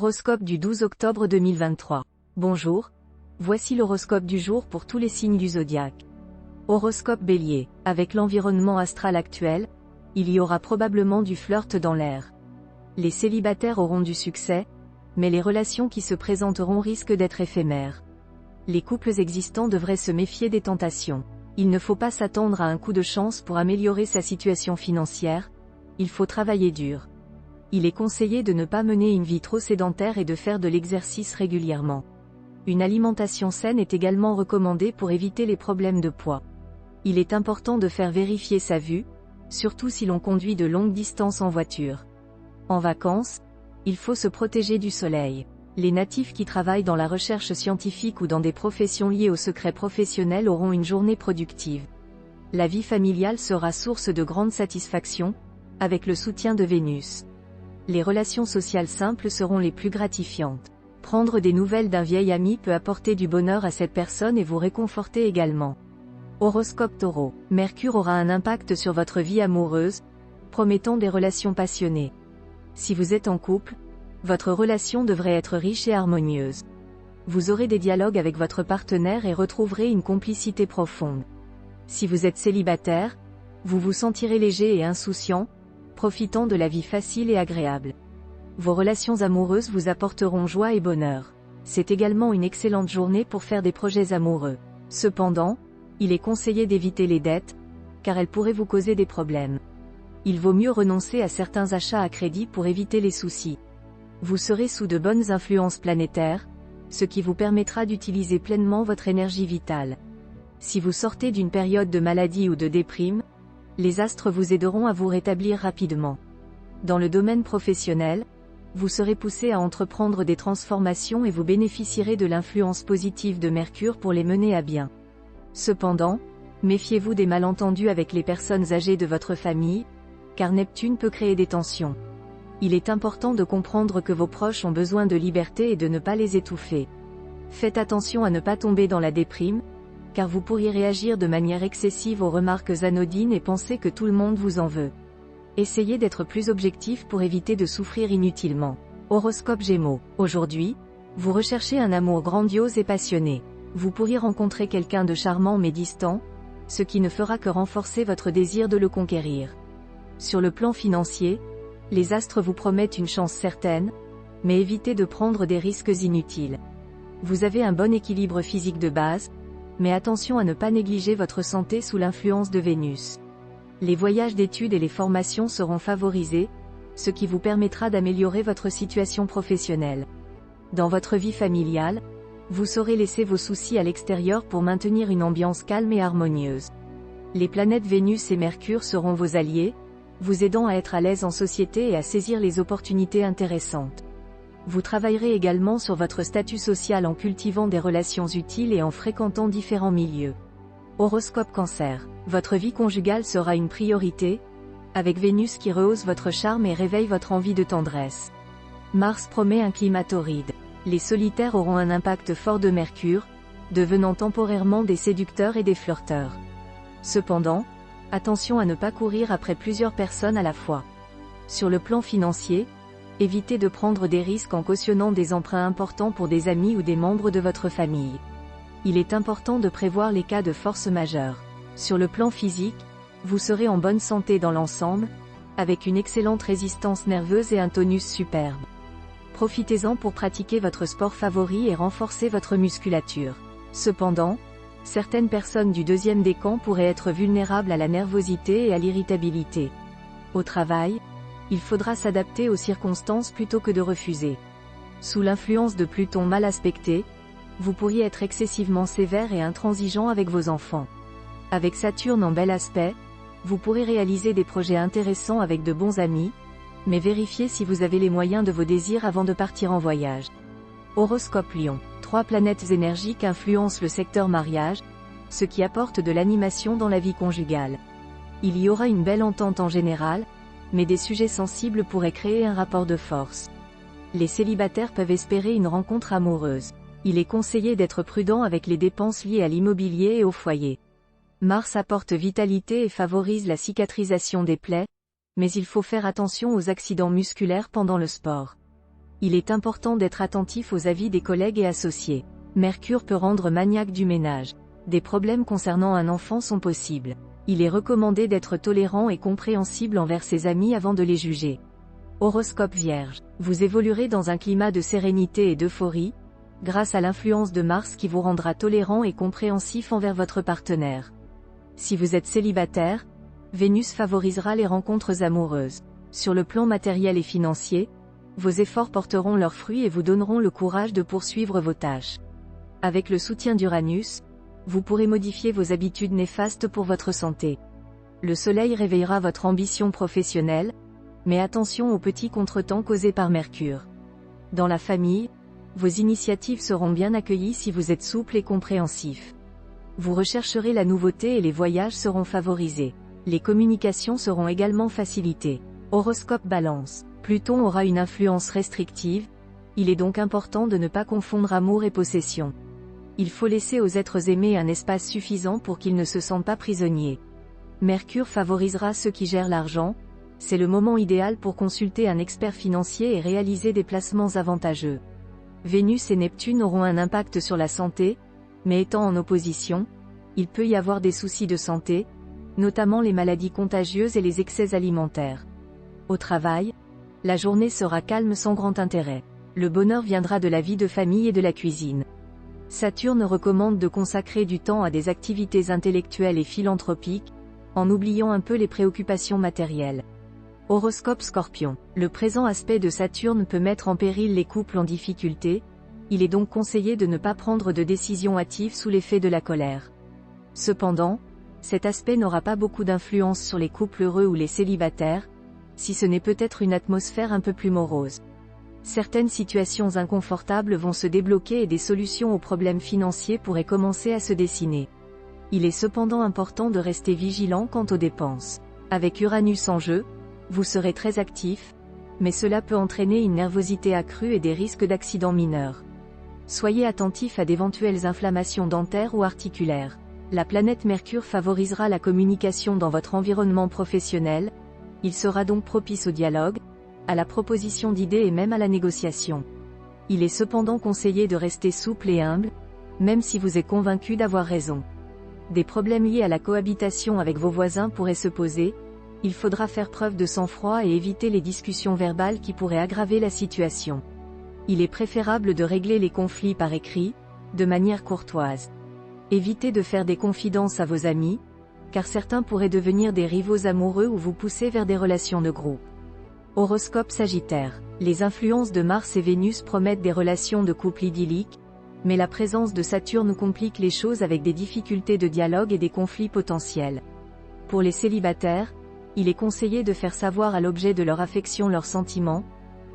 Horoscope du 12 octobre 2023. Bonjour, voici l'horoscope du jour pour tous les signes du zodiaque. Horoscope Bélier, avec l'environnement astral actuel, il y aura probablement du flirt dans l'air. Les célibataires auront du succès, mais les relations qui se présenteront risquent d'être éphémères. Les couples existants devraient se méfier des tentations. Il ne faut pas s'attendre à un coup de chance pour améliorer sa situation financière, il faut travailler dur. Il est conseillé de ne pas mener une vie trop sédentaire et de faire de l'exercice régulièrement. Une alimentation saine est également recommandée pour éviter les problèmes de poids. Il est important de faire vérifier sa vue, surtout si l'on conduit de longues distances en voiture. En vacances, il faut se protéger du soleil. Les natifs qui travaillent dans la recherche scientifique ou dans des professions liées au secret professionnel auront une journée productive. La vie familiale sera source de grande satisfaction, avec le soutien de Vénus. Les relations sociales simples seront les plus gratifiantes. Prendre des nouvelles d'un vieil ami peut apporter du bonheur à cette personne et vous réconforter également. Horoscope Taureau. Mercure aura un impact sur votre vie amoureuse, promettant des relations passionnées. Si vous êtes en couple, votre relation devrait être riche et harmonieuse. Vous aurez des dialogues avec votre partenaire et retrouverez une complicité profonde. Si vous êtes célibataire, vous vous sentirez léger et insouciant, profitant de la vie facile et agréable. Vos relations amoureuses vous apporteront joie et bonheur. C'est également une excellente journée pour faire des projets amoureux. Cependant, il est conseillé d'éviter les dettes, car elles pourraient vous causer des problèmes. Il vaut mieux renoncer à certains achats à crédit pour éviter les soucis. Vous serez sous de bonnes influences planétaires, ce qui vous permettra d'utiliser pleinement votre énergie vitale. Si vous sortez d'une période de maladie ou de déprime, les astres vous aideront à vous rétablir rapidement. Dans le domaine professionnel, vous serez poussé à entreprendre des transformations et vous bénéficierez de l'influence positive de Mercure pour les mener à bien. Cependant, méfiez-vous des malentendus avec les personnes âgées de votre famille, car Neptune peut créer des tensions. Il est important de comprendre que vos proches ont besoin de liberté et de ne pas les étouffer. Faites attention à ne pas tomber dans la déprime, car vous pourriez réagir de manière excessive aux remarques anodines et penser que tout le monde vous en veut. Essayez d'être plus objectif pour éviter de souffrir inutilement. Horoscope Gémeaux. Aujourd'hui, vous recherchez un amour grandiose et passionné. Vous pourriez rencontrer quelqu'un de charmant mais distant, ce qui ne fera que renforcer votre désir de le conquérir. Sur le plan financier, les astres vous promettent une chance certaine, mais évitez de prendre des risques inutiles. Vous avez un bon équilibre physique de base, mais attention à ne pas négliger votre santé sous l'influence de Vénus. Les voyages d'études et les formations seront favorisés, ce qui vous permettra d'améliorer votre situation professionnelle. Dans votre vie familiale, vous saurez laisser vos soucis à l'extérieur pour maintenir une ambiance calme et harmonieuse. Les planètes Vénus et Mercure seront vos alliés, vous aidant à être à l'aise en société et à saisir les opportunités intéressantes. Vous travaillerez également sur votre statut social en cultivant des relations utiles et en fréquentant différents milieux. Horoscope Cancer. Votre vie conjugale sera une priorité, avec Vénus qui rehausse votre charme et réveille votre envie de tendresse. Mars promet un climat torride. Les solitaires auront un impact fort de Mercure, devenant temporairement des séducteurs et des flirteurs. Cependant, attention à ne pas courir après plusieurs personnes à la fois. Sur le plan financier, évitez de prendre des risques en cautionnant des emprunts importants pour des amis ou des membres de votre famille. Il est important de prévoir les cas de force majeure. Sur le plan physique, vous serez en bonne santé dans l'ensemble, avec une excellente résistance nerveuse et un tonus superbe. Profitez-en pour pratiquer votre sport favori et renforcer votre musculature. Cependant, certaines personnes du deuxième décan pourraient être vulnérables à la nervosité et à l'irritabilité. Au travail, il faudra s'adapter aux circonstances plutôt que de refuser. Sous l'influence de Pluton mal aspecté, vous pourriez être excessivement sévère et intransigeant avec vos enfants. Avec Saturne en bel aspect, vous pourrez réaliser des projets intéressants avec de bons amis, mais vérifiez si vous avez les moyens de vos désirs avant de partir en voyage. Horoscope Lion. 3 planètes énergiques influencent le secteur mariage, ce qui apporte de l'animation dans la vie conjugale. Il y aura une belle entente en général, mais des sujets sensibles pourraient créer un rapport de force. Les célibataires peuvent espérer une rencontre amoureuse. Il est conseillé d'être prudent avec les dépenses liées à l'immobilier et au foyer. Mars apporte vitalité et favorise la cicatrisation des plaies, mais il faut faire attention aux accidents musculaires pendant le sport. Il est important d'être attentif aux avis des collègues et associés. Mercure peut rendre maniaque du ménage. Des problèmes concernant un enfant sont possibles. Il est recommandé d'être tolérant et compréhensible envers ses amis avant de les juger. Horoscope Vierge. Vous évoluerez dans un climat de sérénité et d'euphorie, grâce à l'influence de Mars qui vous rendra tolérant et compréhensif envers votre partenaire. Si vous êtes célibataire, Vénus favorisera les rencontres amoureuses. Sur le plan matériel et financier, vos efforts porteront leurs fruits et vous donneront le courage de poursuivre vos tâches. Avec le soutien d'Uranus, vous pourrez modifier vos habitudes néfastes pour votre santé. Le Soleil réveillera votre ambition professionnelle, mais attention aux petits contretemps causés par Mercure. Dans la famille, vos initiatives seront bien accueillies si vous êtes souple et compréhensif. Vous rechercherez la nouveauté et les voyages seront favorisés. Les communications seront également facilitées. Horoscope Balance. Pluton aura une influence restrictive, il est donc important de ne pas confondre amour et possession. Il faut laisser aux êtres aimés un espace suffisant pour qu'ils ne se sentent pas prisonniers. Mercure favorisera ceux qui gèrent l'argent, c'est le moment idéal pour consulter un expert financier et réaliser des placements avantageux. Vénus et Neptune auront un impact sur la santé, mais étant en opposition, il peut y avoir des soucis de santé, notamment les maladies contagieuses et les excès alimentaires. Au travail, la journée sera calme sans grand intérêt. Le bonheur viendra de la vie de famille et de la cuisine. Saturne recommande de consacrer du temps à des activités intellectuelles et philanthropiques, en oubliant un peu les préoccupations matérielles. Horoscope Scorpion. Le présent aspect de Saturne peut mettre en péril les couples en difficulté, il est donc conseillé de ne pas prendre de décisions hâtives sous l'effet de la colère. Cependant, cet aspect n'aura pas beaucoup d'influence sur les couples heureux ou les célibataires, si ce n'est peut-être une atmosphère un peu plus morose. Certaines situations inconfortables vont se débloquer et des solutions aux problèmes financiers pourraient commencer à se dessiner. Il est cependant important de rester vigilant quant aux dépenses. Avec Uranus en jeu, vous serez très actif, mais cela peut entraîner une nervosité accrue et des risques d'accidents mineurs. Soyez attentif à d'éventuelles inflammations dentaires ou articulaires. La planète Mercure favorisera la communication dans votre environnement professionnel, il sera donc propice au dialogue, à la proposition d'idées et même à la négociation. Il est cependant conseillé de rester souple et humble, même si vous êtes convaincu d'avoir raison. Des problèmes liés à la cohabitation avec vos voisins pourraient se poser, il faudra faire preuve de sang-froid et éviter les discussions verbales qui pourraient aggraver la situation. Il est préférable de régler les conflits par écrit, de manière courtoise. Évitez de faire des confidences à vos amis, car certains pourraient devenir des rivaux amoureux ou vous pousser vers des relations de groupe. Horoscope Sagittaire. Les influences de Mars et Vénus promettent des relations de couple idylliques, mais la présence de Saturne complique les choses avec des difficultés de dialogue et des conflits potentiels. Pour les célibataires, il est conseillé de faire savoir à l'objet de leur affection leurs sentiments,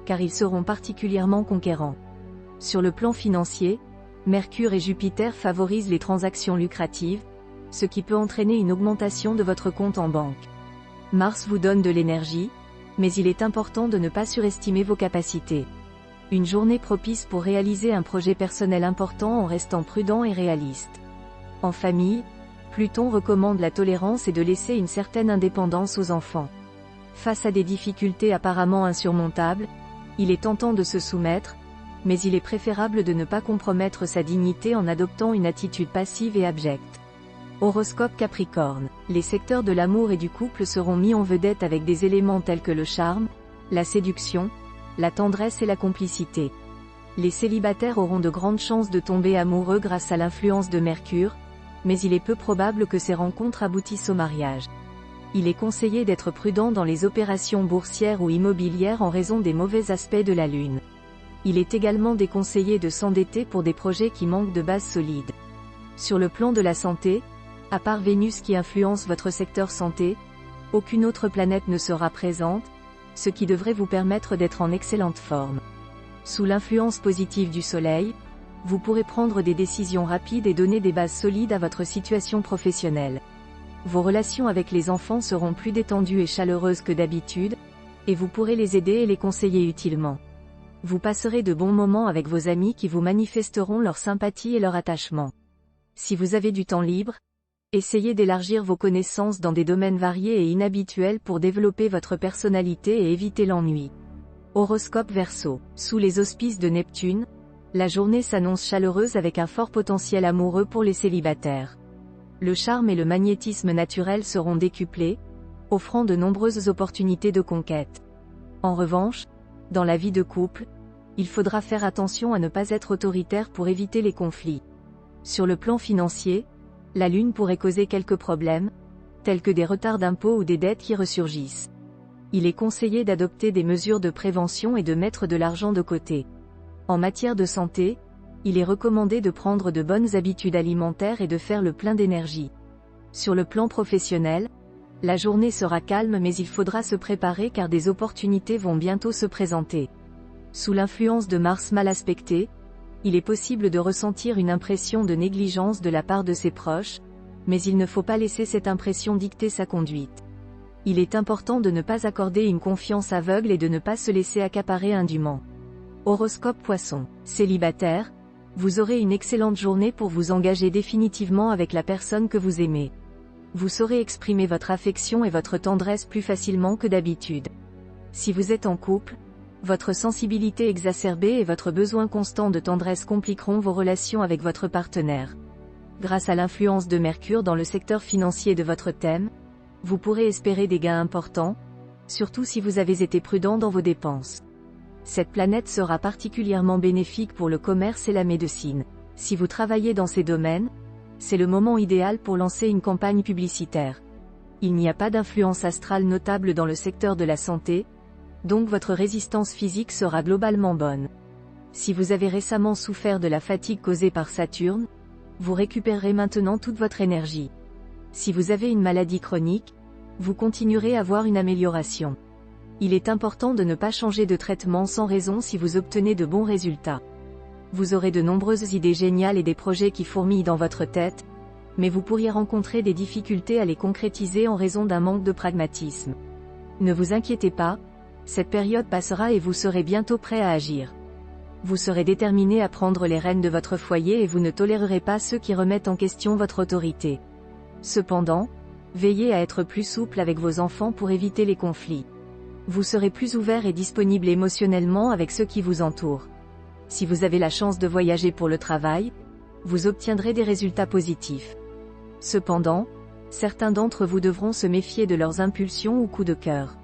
car ils seront particulièrement conquérants. Sur le plan financier, Mercure et Jupiter favorisent les transactions lucratives, ce qui peut entraîner une augmentation de votre compte en banque. Mars vous donne de l'énergie, mais il est important de ne pas surestimer vos capacités. Une journée propice pour réaliser un projet personnel important en restant prudent et réaliste. En famille, Pluton recommande la tolérance et de laisser une certaine indépendance aux enfants. Face à des difficultés apparemment insurmontables, il est tentant de se soumettre, mais il est préférable de ne pas compromettre sa dignité en adoptant une attitude passive et abjecte. Horoscope Capricorne. Les secteurs de l'amour et du couple seront mis en vedette avec des éléments tels que le charme, la séduction, la tendresse et la complicité. Les célibataires auront de grandes chances de tomber amoureux grâce à l'influence de Mercure, mais il est peu probable que ces rencontres aboutissent au mariage. Il est conseillé d'être prudent dans les opérations boursières ou immobilières en raison des mauvais aspects de la Lune. Il est également déconseillé de s'endetter pour des projets qui manquent de base solide. Sur le plan de la santé, à part Vénus qui influence votre secteur santé, aucune autre planète ne sera présente, ce qui devrait vous permettre d'être en excellente forme. Sous l'influence positive du Soleil, vous pourrez prendre des décisions rapides et donner des bases solides à votre situation professionnelle. Vos relations avec les enfants seront plus détendues et chaleureuses que d'habitude, et vous pourrez les aider et les conseiller utilement. Vous passerez de bons moments avec vos amis qui vous manifesteront leur sympathie et leur attachement. Si vous avez du temps libre, essayez d'élargir vos connaissances dans des domaines variés et inhabituels pour développer votre personnalité et éviter l'ennui. Horoscope Verseau. Sous les auspices de Neptune, la journée s'annonce chaleureuse avec un fort potentiel amoureux pour les célibataires. Le charme et le magnétisme naturel seront décuplés, offrant de nombreuses opportunités de conquête. En revanche, dans la vie de couple, il faudra faire attention à ne pas être autoritaire pour éviter les conflits. Sur le plan financier, la Lune pourrait causer quelques problèmes, tels que des retards d'impôts ou des dettes qui ressurgissent. Il est conseillé d'adopter des mesures de prévention et de mettre de l'argent de côté. En matière de santé, il est recommandé de prendre de bonnes habitudes alimentaires et de faire le plein d'énergie. Sur le plan professionnel, la journée sera calme mais il faudra se préparer car des opportunités vont bientôt se présenter. Sous l'influence de Mars mal aspecté, il est possible de ressentir une impression de négligence de la part de ses proches, mais il ne faut pas laisser cette impression dicter sa conduite. Il est important de ne pas accorder une confiance aveugle et de ne pas se laisser accaparer indûment. Horoscope Poisson. Célibataire, vous aurez une excellente journée pour vous engager définitivement avec la personne que vous aimez. Vous saurez exprimer votre affection et votre tendresse plus facilement que d'habitude. Si vous êtes en couple, votre sensibilité exacerbée et votre besoin constant de tendresse compliqueront vos relations avec votre partenaire. Grâce à l'influence de Mercure dans le secteur financier de votre thème, vous pourrez espérer des gains importants, surtout si vous avez été prudent dans vos dépenses. Cette planète sera particulièrement bénéfique pour le commerce et la médecine. Si vous travaillez dans ces domaines, c'est le moment idéal pour lancer une campagne publicitaire. Il n'y a pas d'influence astrale notable dans le secteur de la santé, donc votre résistance physique sera globalement bonne. Si vous avez récemment souffert de la fatigue causée par Saturne, vous récupérerez maintenant toute votre énergie. Si vous avez une maladie chronique, vous continuerez à voir une amélioration. Il est important de ne pas changer de traitement sans raison si vous obtenez de bons résultats. Vous aurez de nombreuses idées géniales et des projets qui fourmillent dans votre tête, mais vous pourriez rencontrer des difficultés à les concrétiser en raison d'un manque de pragmatisme. Ne vous inquiétez pas, cette période passera et vous serez bientôt prêt à agir. Vous serez déterminé à prendre les rênes de votre foyer et vous ne tolérerez pas ceux qui remettent en question votre autorité. Cependant, veillez à être plus souple avec vos enfants pour éviter les conflits. Vous serez plus ouvert et disponible émotionnellement avec ceux qui vous entourent. Si vous avez la chance de voyager pour le travail, vous obtiendrez des résultats positifs. Cependant, certains d'entre vous devront se méfier de leurs impulsions ou coups de cœur.